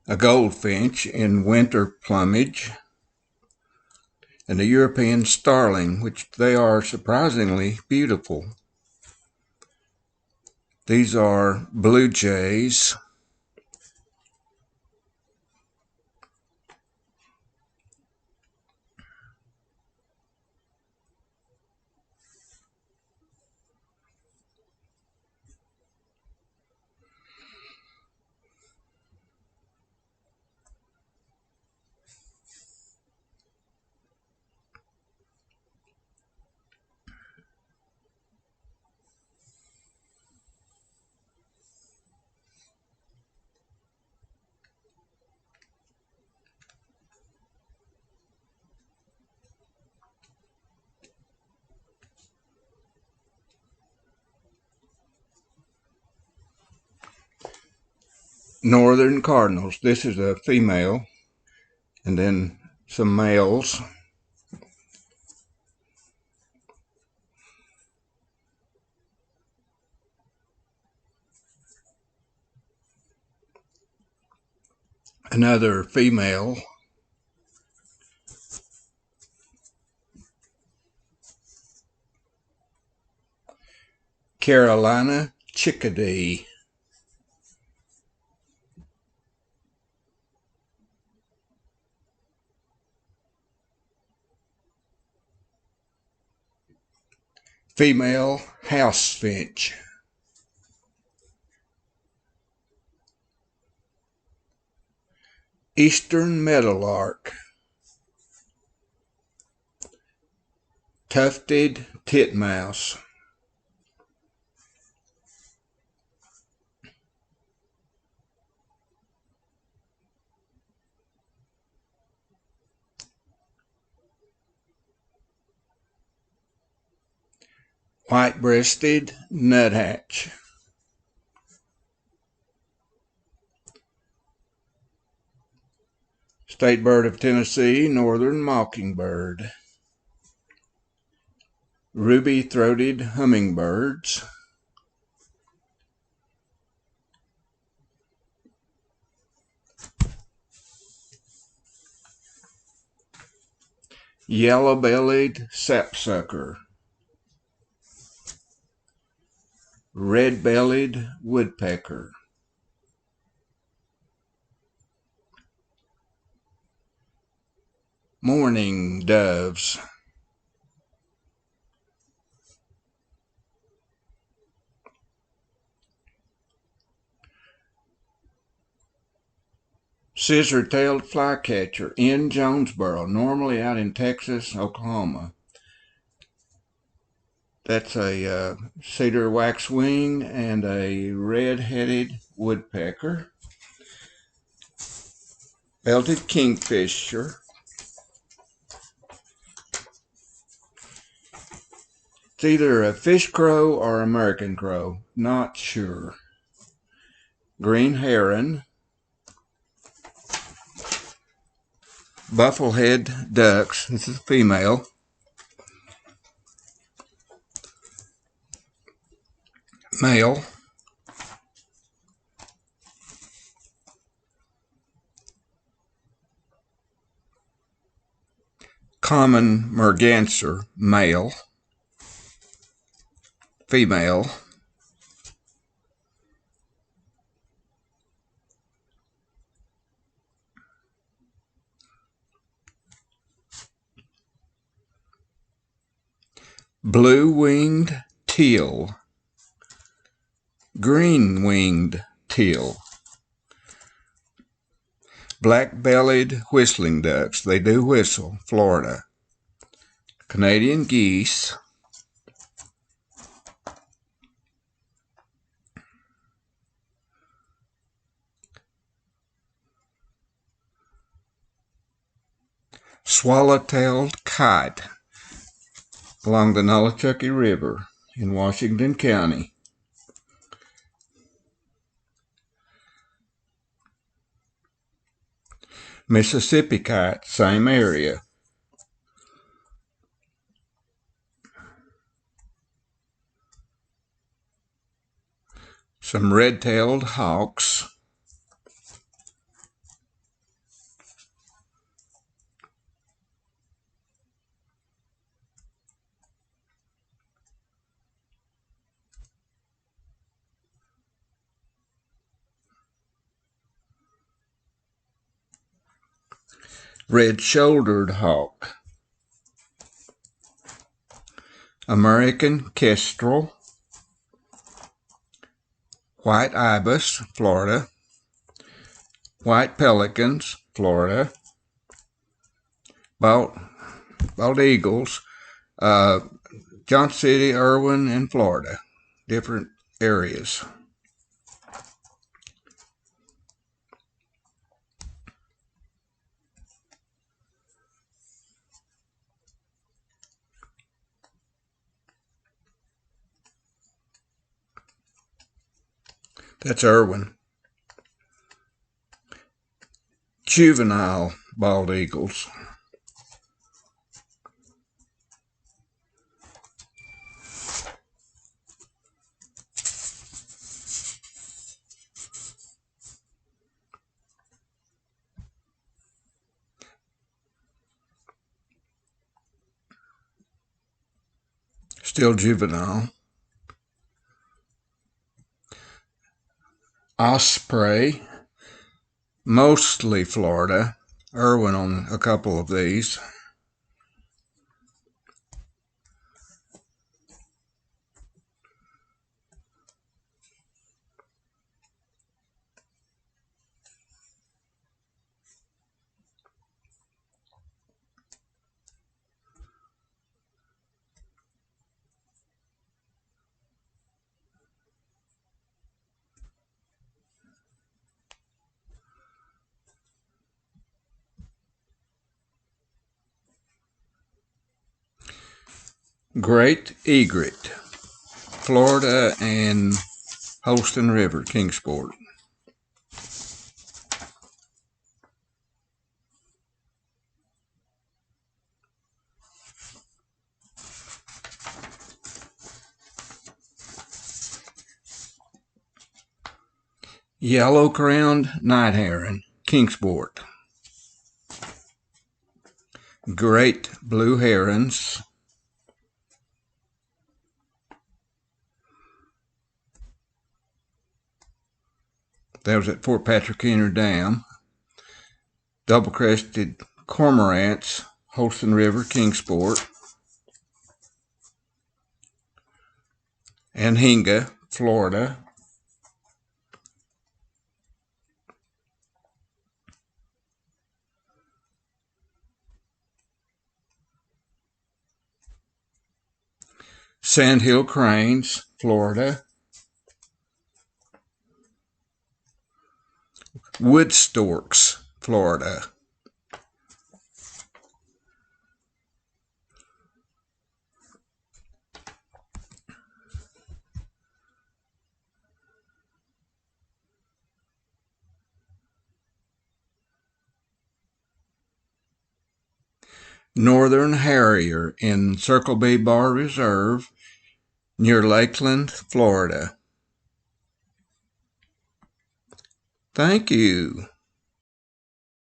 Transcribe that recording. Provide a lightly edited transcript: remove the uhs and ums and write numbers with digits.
a goldfinch in winter plumage, and a European starling, which they are surprisingly beautiful. These are blue jays. Northern cardinals. This is a female, and then some males. Another female. Carolina chickadee. Female house finch. Eastern meadowlark. Tufted titmouse. White-breasted nuthatch. State bird of Tennessee, northern mockingbird. Ruby-throated hummingbirds. Yellow-bellied sapsucker. Red-bellied woodpecker. Mourning doves. Scissor-tailed flycatcher in Jonesboro, normally out in Texas, Oklahoma. That's a cedar waxwing and a red-headed woodpecker. Belted kingfisher. It's either a fish crow or American crow, not sure. Green heron. Bufflehead ducks. This is a female. Male. Common merganser, male. Female. Blue-winged teal. Green-winged teal. Black-bellied whistling ducks. They do whistle, Florida. Canadian geese. Swallow-tailed kite along the Nolichucky River in Washington County. Mississippi kite, same area. Some red-tailed hawks. red-shouldered hawk, American kestrel, white ibis, Florida, white pelicans, Florida, bald eagles, Johnson City, Irwin, and Florida, different areas. That's Irwin. Juvenile bald eagles. Still juvenile. Osprey, mostly Florida. Irwin on a couple of these. Great egret, Florida and Holston River, Kingsport. Yellow-crowned night heron, Kingsport. Great blue herons. That was at Fort Patrick Inner Dam. Double-crested cormorants, Holston River, Kingsport. Anhinga, Florida. Sandhill cranes, Florida. Wood storks, Florida. Northern harrier in Circle Bay Bar Reserve near Lakeland, Florida. Thank you.